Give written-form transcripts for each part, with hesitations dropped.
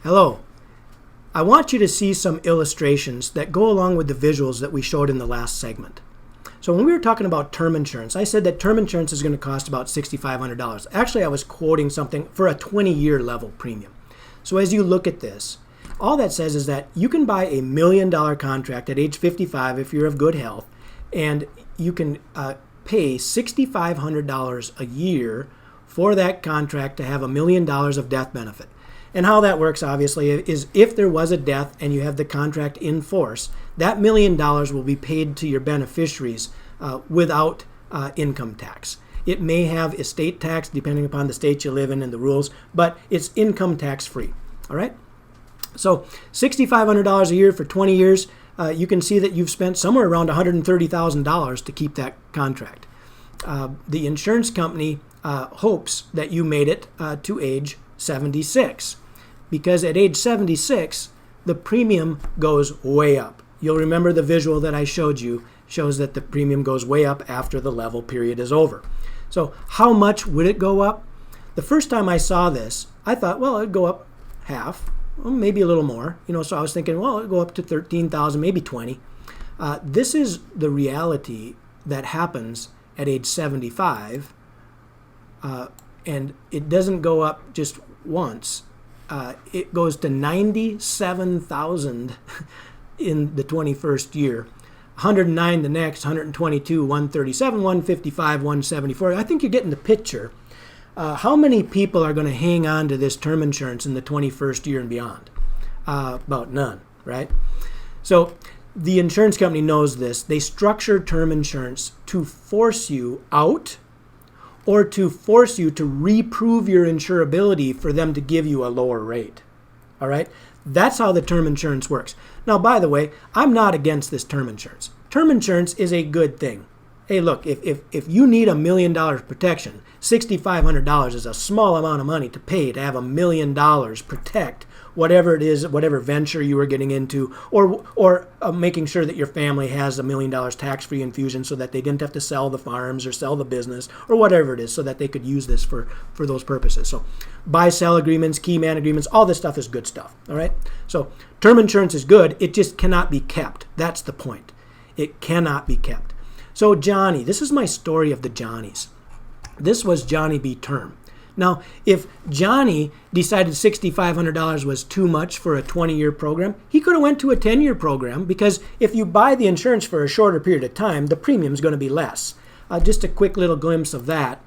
Hello. I want you to see some illustrations that go along with the visuals that we showed in the last segment. So when we were talking about term insurance, I said that term insurance is going to cost about $6,500. Actually, I was quoting something for a 20-year level premium. So as you look at this, all that says is that you can buy $1 million contract at age 55 if you're of good health, and you can pay $6,500 a year for that contract to have $1 million of death benefit. And how that works, obviously, is if there was a death and you have the contract in force, that $1 million will be paid to your beneficiaries without income tax. It may have estate tax, depending upon the state you live in and the rules, but it's income tax free. All right? So $6,500 a year for 20 years, you can see that you've spent somewhere around $130,000 to keep that contract. The insurance company hopes that you made it to age 76. Because at age 76, the premium goes way up. You'll remember the visual that I showed you shows that the premium goes way up after the level period is over. So how much would it go up? The first time I saw this, I thought, well, it'd go up half, well, maybe a little more. So I was thinking, well, it'd go up to 13,000, maybe 20. This is the reality that happens at age 75, and it doesn't go up just once. It goes to 97,000 in the 21st year, 109 the next, 122, 137, 155, 174. I think you're getting the picture. How many people are going to hang on to this term insurance in the 21st year and beyond? About none, right? So the insurance company knows this. They structure term insurance to force you out or to force you to reprove your insurability for them to give you a lower rate. All right? That's how the term insurance works. Now, by the way, I'm not against this term insurance. Term insurance is a good thing. Hey, look, if you need $1 million protection, $6,500 is a small amount of money to pay to have $1 million protect whatever it is, whatever venture you were getting into, or making sure that your family has $1 million tax-free infusion so that they didn't have to sell the farms or sell the business or whatever it is so that they could use this for those purposes. So buy-sell agreements, key man agreements, all this stuff is good stuff, all right? So term insurance is good. It just cannot be kept. That's the point. It cannot be kept. So Johnny, this is my story of the Johnnies. This was Johnny B. Term. Now, if Johnny decided $6,500 was too much for a 20-year program, he could have went to a 10-year program because if you buy the insurance for a shorter period of time, the premium is going to be less. Just a quick little glimpse of that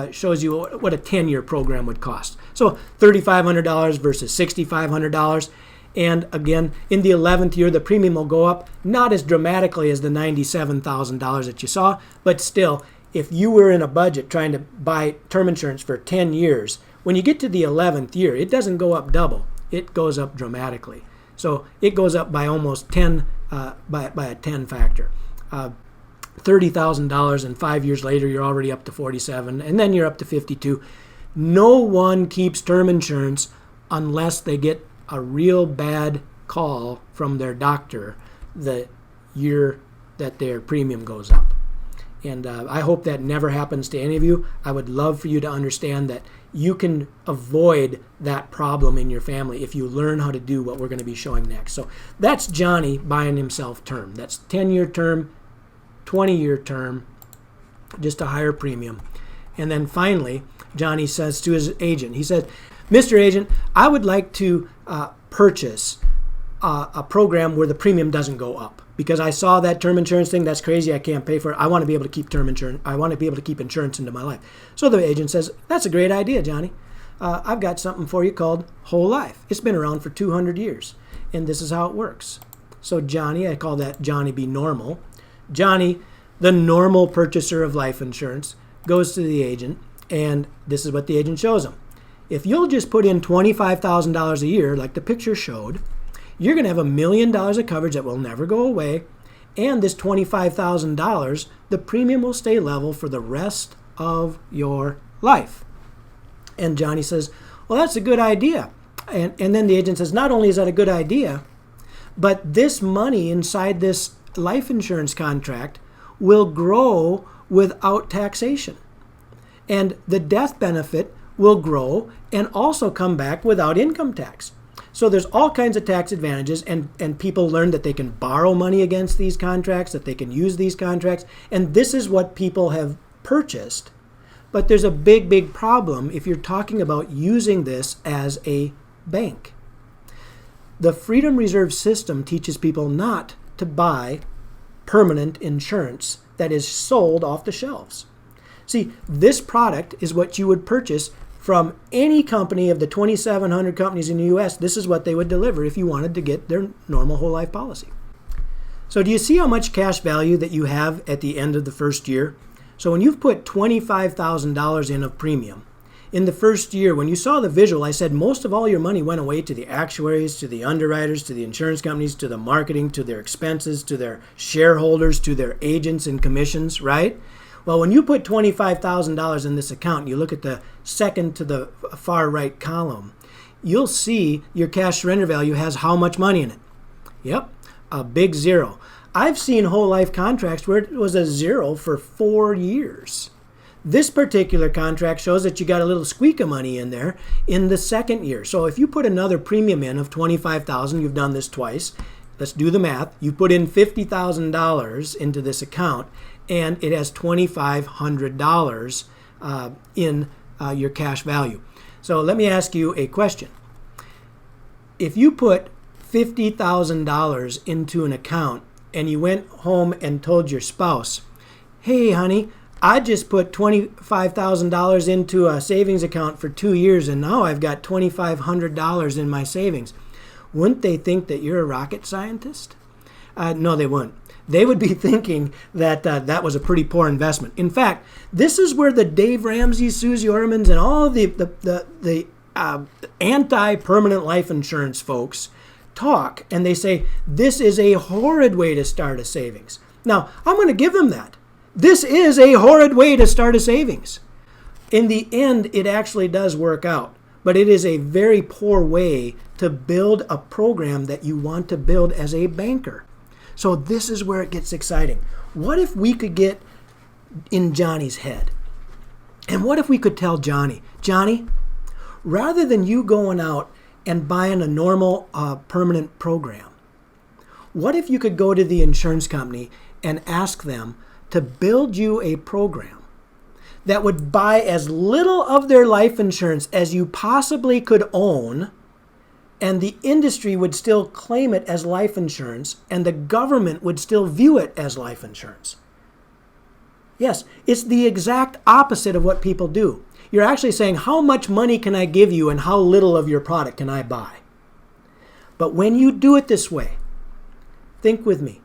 shows you what a 10-year program would cost. So $3,500 versus $6,500. And again, in the 11th year, the premium will go up, not as dramatically as the $97,000 that you saw, but still, if you were in a budget trying to buy term insurance for 10 years, when you get to the 11th year, it doesn't go up double. It goes up dramatically. So it goes up by almost 10, by a 10 factor. $30,000, and 5 years later, you're already up to 47, and then you're up to 52. No one keeps term insurance unless they get a real bad call from their doctor the year that their premium goes up. And I hope that never happens to any of you. I would love for you to understand that you can avoid that problem in your family if you learn how to do what we're going to be showing next. So that's Johnny buying himself term. That's 10-year term, 20-year term, just a higher premium. And then finally, Johnny says to his agent, he said, Mr. Agent, I would like to purchase a program where the premium doesn't go up because I saw that term insurance thing. That's crazy. I can't pay for it. I want to be able to keep term insurance. I want to be able to keep insurance into my life. So the agent says, that's a great idea, Johnny. I've got something for you called Whole Life. It's been around for 200 years, and this is how it works. So Johnny, I call that Johnny B. Normal. Johnny, the normal purchaser of life insurance, goes to the agent, and this is what the agent shows him. If you'll just put in $25,000 a year, like the picture showed, you're going to have $1 million of coverage that will never go away. And this $25,000, the premium will stay level for the rest of your life. And Johnny says, well, that's a good idea. And then the agent says, not only is that a good idea, but this money inside this life insurance contract will grow without taxation. And the death benefit will grow and also come back without income tax. So there's all kinds of tax advantages, and people learn that they can borrow money against these contracts, that they can use these contracts, and this is what people have purchased. But there's a big, big problem if you're talking about using this as a bank. The Freedom Reserve System teaches people not to buy permanent insurance that is sold off the shelves. See, this product is what you would purchase from any company of the 2,700 companies in the U.S. This is what they would deliver if you wanted to get their normal whole life policy. So do you see how much cash value that you have at the end of the first year? So when you've put $25,000 in of premium, in the first year, when you saw the visual, I said most of all your money went away to the actuaries, to the underwriters, to the insurance companies, to the marketing, to their expenses, to their shareholders, to their agents and commissions, right? Well, when you put $25,000 in this account, you look at the second to the far right column, you'll see your cash surrender value has how much money in it? Yep, a big zero. I've seen whole life contracts where it was a zero for 4 years. This particular contract shows that you got a little squeak of money in there in the second year. So if you put another premium in of $25,000, you've done this twice. Let's do the math. You put in $50,000 into this account, and it has $2,500 in your cash value. So let me ask you a question. If you put $50,000 into an account and you went home and told your spouse, hey, honey, I just put $25,000 into a savings account for 2 years and now I've got $2,500 in my savings, wouldn't they think that you're a rocket scientist? No, they wouldn't. They would be thinking that that was a pretty poor investment. In fact, this is where the Dave Ramsey's, Susie Ormans, and all the anti-permanent life insurance folks talk, and they say, this is a horrid way to start a savings. Now, I'm going to give them that. This is a horrid way to start a savings. In the end, it actually does work out, but it is a very poor way to build a program that you want to build as a banker. So this is where it gets exciting. What if we could get in Johnny's head? And what if we could tell Johnny, rather than you going out and buying a normal permanent program, what if you could go to the insurance company and ask them to build you a program that would buy as little of their life insurance as you possibly could own, and the industry would still claim it as life insurance, and the government would still view it as life insurance? Yes, it's the exact opposite of what people do. You're actually saying, how much money can I give you and how little of your product can I buy? But when you do it this way, think with me.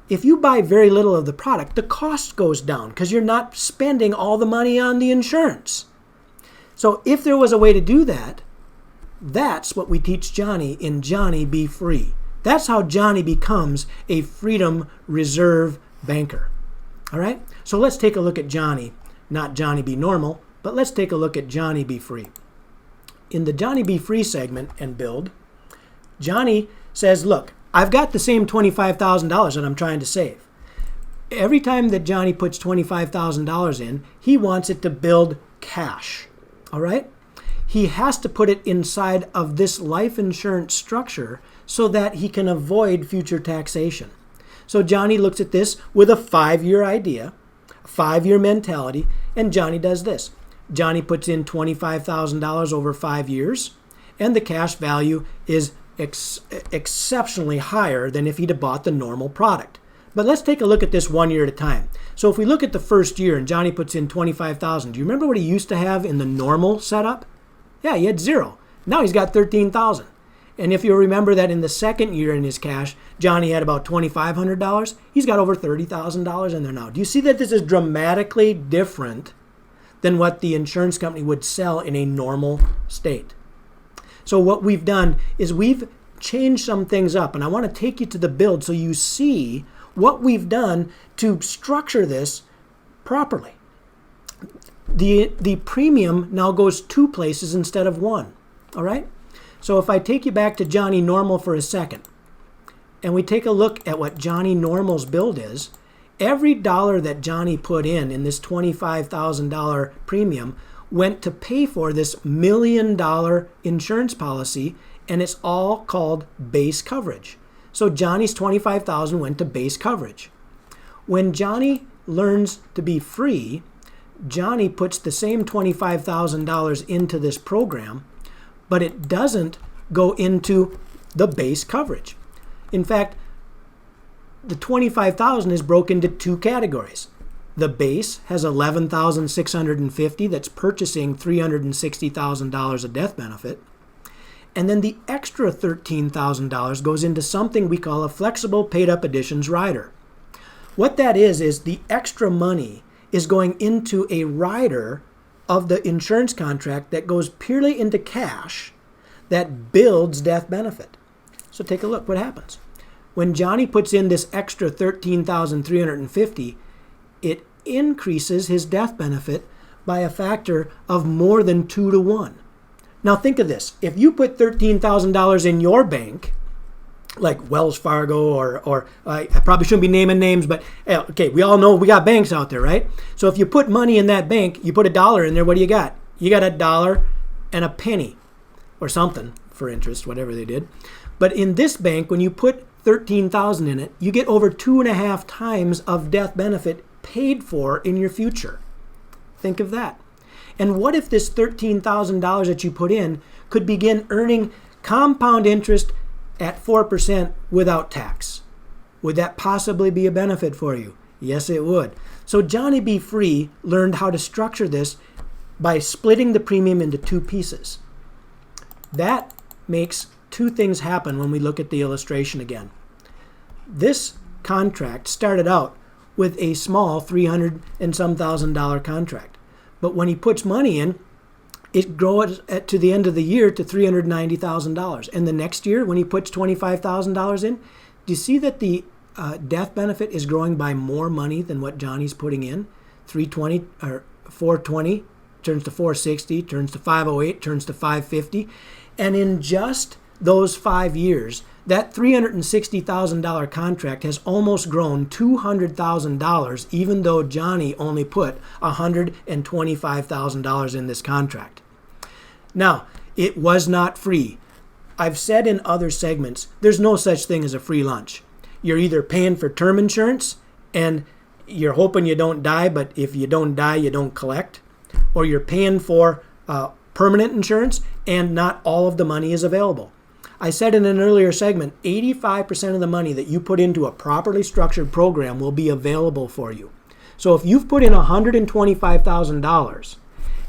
If you buy very little of the product, the cost goes down because you're not spending all the money on the insurance. So if there was a way to do that, that's what we teach Johnny in Johnny Be Free. That's how Johnny becomes a Freedom Reserve banker. All right? So let's take a look at Johnny, not Johnny Be Normal, but let's take a look at Johnny Be Free. In the Johnny Be Free segment and build, Johnny says, look, I've got the same $25,000 that I'm trying to save. Every time that Johnny puts $25,000 in, he wants it to build cash. All right? He has to put it inside of this life insurance structure so that he can avoid future taxation. So Johnny looks at this with a 5-year idea, a 5-year mentality, and Johnny does this. Johnny puts in $25,000 over 5 years, and the cash value is exceptionally higher than if he'd have bought the normal product. But let's take a look at this 1 year at a time. So if we look at the first year and Johnny puts in $25,000, do you remember what he used to have in the normal setup? Yeah, he had $0. Now he's got $13,000. And if you remember that in the second year in his cash, Johnny had about $2,500, he's got over $30,000 in there now. Do you see that this is dramatically different than what the insurance company would sell in a normal state? So what we've done is we've changed some things up, and I want to take you to the build so you see what we've done to structure this properly. The premium now goes 2 places instead of 1. All right? So if I take you back to Johnny Normal for a second, and we take a look at what Johnny Normal's build is, every dollar that Johnny put in this $25,000 premium went to pay for this $1 million insurance policy and it's all called base coverage. So Johnny's $25,000 went to base coverage. When Johnny learns to be free, Johnny puts the same $25,000 into this program, but it doesn't go into the base coverage. In fact, the $25,000 is broken into two categories. The base has $11,650 that's purchasing $360,000 of death benefit. And then the extra $13,000 goes into something we call a flexible paid-up additions rider. What that is the extra money is going into a rider of the insurance contract that goes purely into cash that builds death benefit. So take a look what happens. When Johnny puts in this extra $13,350, it increases his death benefit by a factor of more than 2 to 1. Now think of this. If you put $13,000 in your bank, like Wells Fargo or I probably shouldn't be naming names, but okay, we all know we got banks out there, right? So if you put money in that bank, you put $1 in there, what do you got? You got $1 and a penny or something for interest, whatever they did. But in this bank, when you put $13,000 in it, you get over 2.5 times of death benefit paid for in your future. Think of that. And what if this $13,000 that you put in could begin earning compound interest at 4% without tax? Would that possibly be a benefit for you? Yes, it would. So Johnny B. Free learned how to structure this by splitting the premium into two pieces. That makes two things happen when we look at the illustration again. This contract started out with a small $300 and some thousand contract. But when he puts money in, it grows to the end of the year to $390,000. And the next year, when he puts $25,000 in, do you see that the death benefit is growing by more money than what Johnny's putting in? 320 or 420 turns to 460, turns to 508, turns to 550. And in just those 5 years, that $360,000 contract has almost grown $200,000, even though Johnny only put $125,000 in this contract. Now, it was not free. I've said in other segments, there's no such thing as a free lunch. You're either paying for term insurance and you're hoping you don't die, but if you don't die, you don't collect. Or you're paying for permanent insurance and not all of the money is available. I said in an earlier segment, 85% of the money that you put into a properly structured program will be available for you. So if you've put in $125,000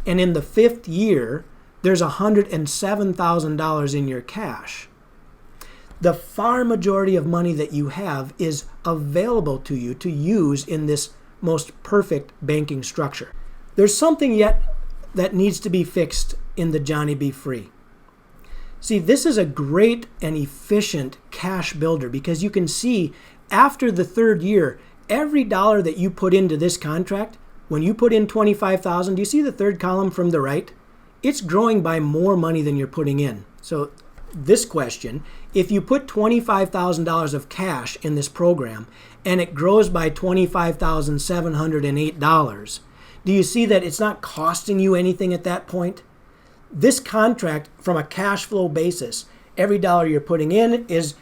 and in the 5th year, there's $107,000 in your cash, the far majority of money that you have is available to you to use in this most perfect banking structure. There's something yet that needs to be fixed in the Johnny B. Free. See, this is a great and efficient cash builder because you can see after the 3rd year, every dollar that you put into this contract, when you put in $25,000, do you see the 3rd column from the right? It's growing by more money than you're putting in. So this question, if you put $25,000 of cash in this program and it grows by $25,708, do you see that it's not costing you anything at that point? This contract, from a cash flow basis, every dollar you're putting in is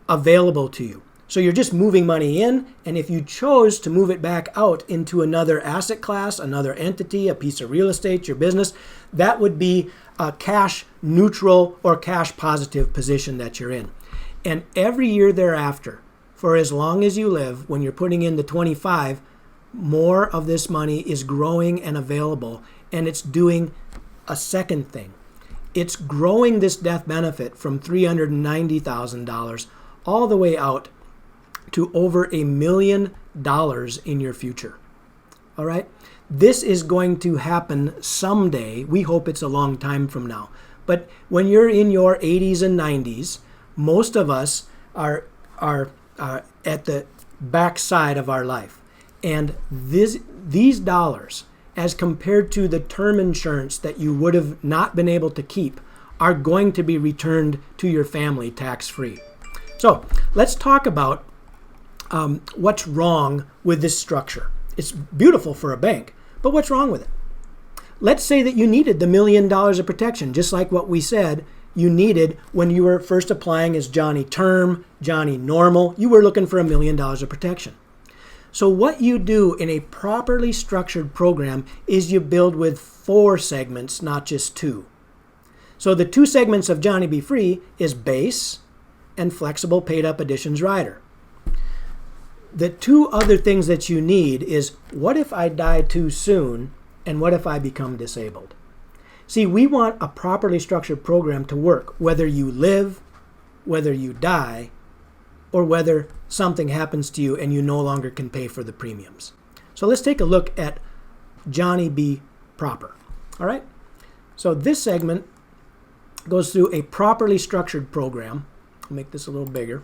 available to you. So you're just moving money in, and if you chose to move it back out into another asset class, another entity, a piece of real estate, your business, that would be a cash neutral or cash positive position that you're in. And every year thereafter, for as long as you live, when you're putting in the 25, more of this money is growing and available, and it's doing a second thing. It's growing this death benefit from $390,000 all the way out to over $1 million in your future. All right? This is going to happen someday. We hope it's a long time from now. But when you're in your 80s and 90s, most of us are at the backside of our life. And these dollars, as compared to the term insurance that you would have not been able to keep, are going to be returned to your family tax-free. So let's talk about what's wrong with this structure. It's beautiful for a bank, but what's wrong with it? Let's say that you needed the $1 million of protection, just like what we said you needed when you were first applying as Johnny Term, Johnny Normal. You were looking for $1 million of protection. So what you do in a properly structured program is you build with 4 segments, not just 2. So the 2 segments of Johnny Be Free is base and flexible paid up additions rider. The 2 other things that you need is, what if I die too soon and what if I become disabled? See, we want a properly structured program to work, whether you live, whether you die, or whether something happens to you and you no longer can pay for the premiums. So let's take a look at Johnny Be Proper. All right? So this segment goes through a properly structured program. I'll make this a little bigger.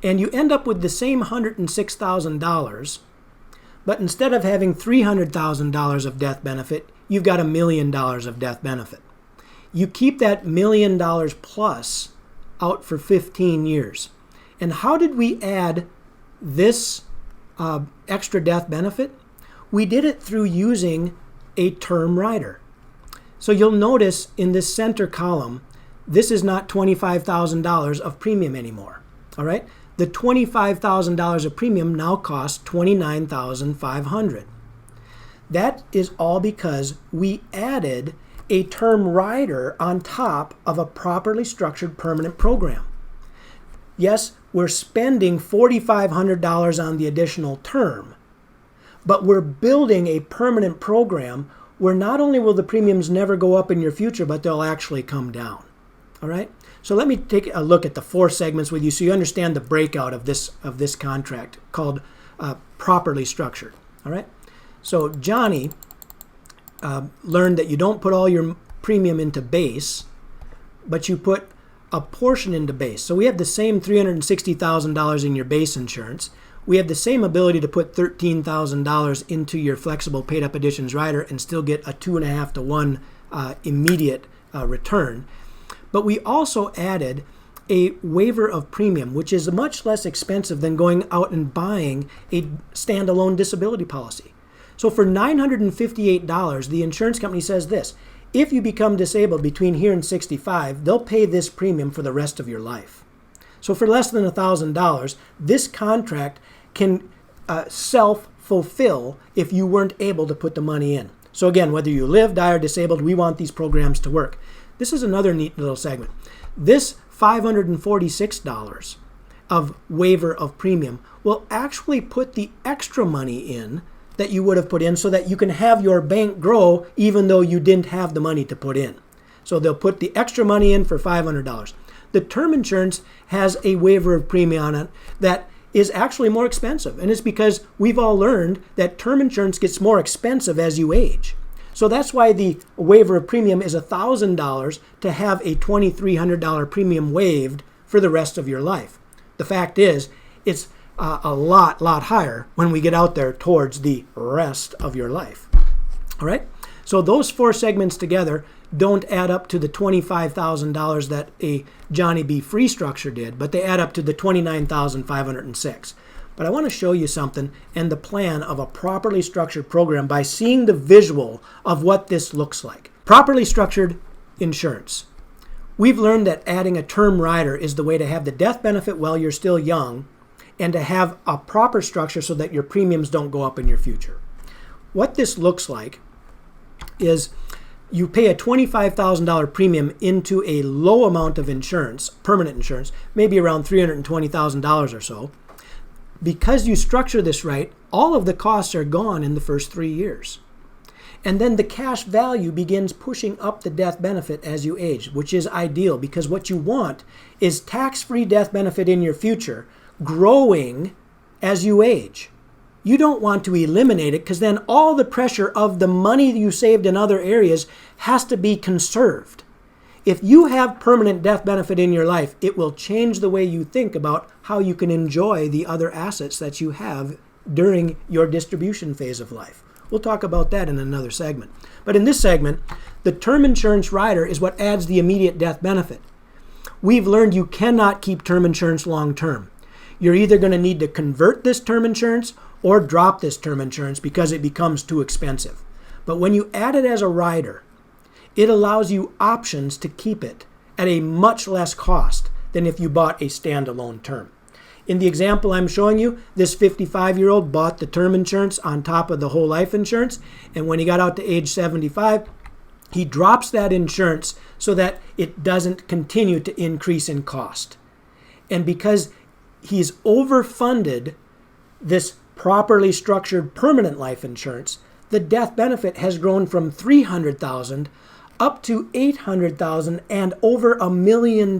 And you end up with the same $106,000, but instead of having $300,000 of death benefit, you've got $1 million of death benefit. You keep that $1 million plus out for 15 years. And how did we add this extra death benefit? We did it through using a term rider. So you'll notice in this center column, this is not $25,000 of premium anymore. All right? The $25,000 of premium now costs $29,500. That is all because we added a term rider on top of a properly structured permanent program. Yes, we're spending $4,500 on the additional term, but we're building a permanent program where not only will the premiums never go up in your future, but they'll actually come down. All right? So let me take a look at the 4 segments with you so you understand the breakout of this contract called properly structured. All right? So Johnny learned that you don't put all your premium into base, but you put a portion into base. So we have the same $360,000 in your base insurance. We have the same ability to put $13,000 into your flexible paid up additions rider and still get a 2.5 to 1 immediate return. But we also added a waiver of premium, which is much less expensive than going out and buying a standalone disability policy. So for $958, the insurance company says this: if you become disabled between here and 65, they'll pay this premium for the rest of your life. So for less than $1,000, this contract can self-fulfill if you weren't able to put the money in. So again, whether you live, die, or disabled, we want these programs to work. This is another neat little segment. This $546 of waiver of premium will actually put the extra money in that you would have put in so that you can have your bank grow even though you didn't have the money to put in. So they'll put the extra money in for $500. The term insurance has a waiver of premium on it that is actually more expensive. And it's because we've all learned that term insurance gets more expensive as you age. So that's why the waiver of premium is $1,000 to have a $2,300 premium waived for the rest of your life. The fact is, it's a lot higher when we get out there towards the rest of your life. All right? So those 4 segments together don't add up to the $25,000 that a Johnny Be Free structure did, but they add up to the $29,506. But I want to show you something and the plan of a properly structured program by seeing the visual of what this looks like. Properly structured insurance. We've learned that adding a term rider is the way to have the death benefit while you're still young and to have a proper structure so that your premiums don't go up in your future. What this looks like is you pay a $25,000 premium into a low amount of insurance, permanent insurance, maybe around $320,000 or so. Because you structure this right, all of the costs are gone in the first 3 years. And then the cash value begins pushing up the death benefit as you age, which is ideal because what you want is tax-free death benefit in your future growing as you age. You don't want to eliminate it because then all the pressure of the money you saved in other areas has to be conserved. If you have permanent death benefit in your life, it will change the way you think about how you can enjoy the other assets that you have during your distribution phase of life. We'll talk about that in another segment. But in this segment, the term insurance rider is what adds the immediate death benefit. We've learned you cannot keep term insurance long term. You're either going to need to convert this term insurance or drop this term insurance because it becomes too expensive. But when you add it as a rider, It allows you options to keep it at a much less cost than if you bought a standalone term. In the example I'm showing you, this 55-year-old bought the term insurance on top of the whole life insurance, and when he got out to age 75, he drops that insurance so that it doesn't continue to increase in cost. And because he's overfunded this properly structured permanent life insurance, the death benefit has grown from $300,000 up to $800,000 and over $1 million,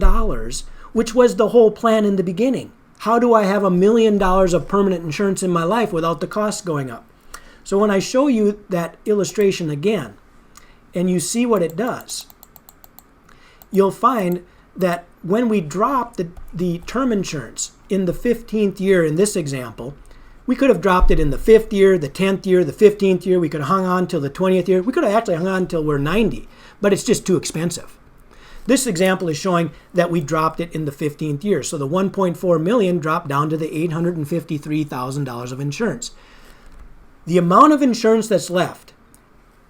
which was the whole plan in the beginning. How do I have $1 million of permanent insurance in my life without the costs going up? So when I show you that illustration again, and you see what it does, you'll find that when we drop the term insurance in the 15th year in this example, we could have dropped it in the 5th year, the 10th year, the 15th year. We could have hung on till the 20th year. We could have actually hung on until we're 90, but it's just too expensive. This example is showing that we dropped it in the 15th year. So the $1.4 million dropped down to the $853,000 of insurance. The amount of insurance that's left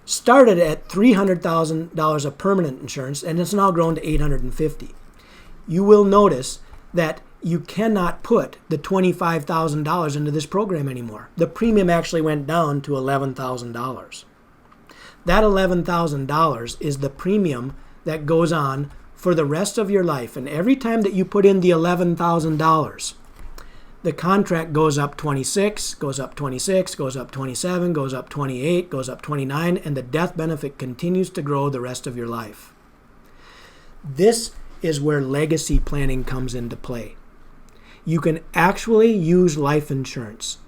started at $300,000 of permanent insurance, and it's now grown to $850,000. You will notice that you cannot put the $25,000 into this program anymore. The premium actually went down to $11,000. That $11,000 is the premium that goes on for the rest of your life. And every time that you put in the $11,000, the contract goes up 26, goes up 26, goes up 27, goes up 28, goes up 29, and the death benefit continues to grow the rest of your life. This is where legacy planning comes into play. You can actually use life insurance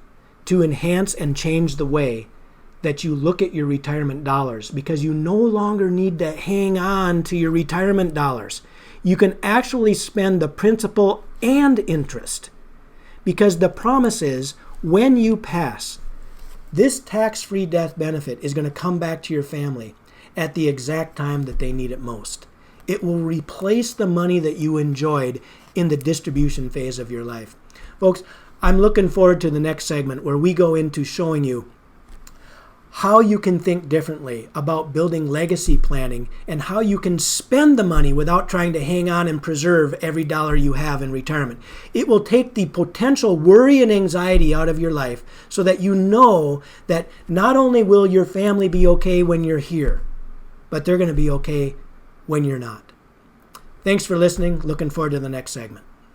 to enhance and change the way that you look at your retirement dollars, because you no longer need to hang on to your retirement dollars. You can actually spend the principal and interest, because the promise is when you pass, this tax-free death benefit is going to come back to your family at the exact time that they need it most. It will replace the money that you enjoyed in the distribution phase of your life. Folks, I'm looking forward to the next segment where we go into showing you how you can think differently about building legacy planning and how you can spend the money without trying to hang on and preserve every dollar you have in retirement. It will take the potential worry and anxiety out of your life so that you know that not only will your family be okay when you're here, but they're going to be okay when you're not. Thanks for listening. Looking forward to the next segment.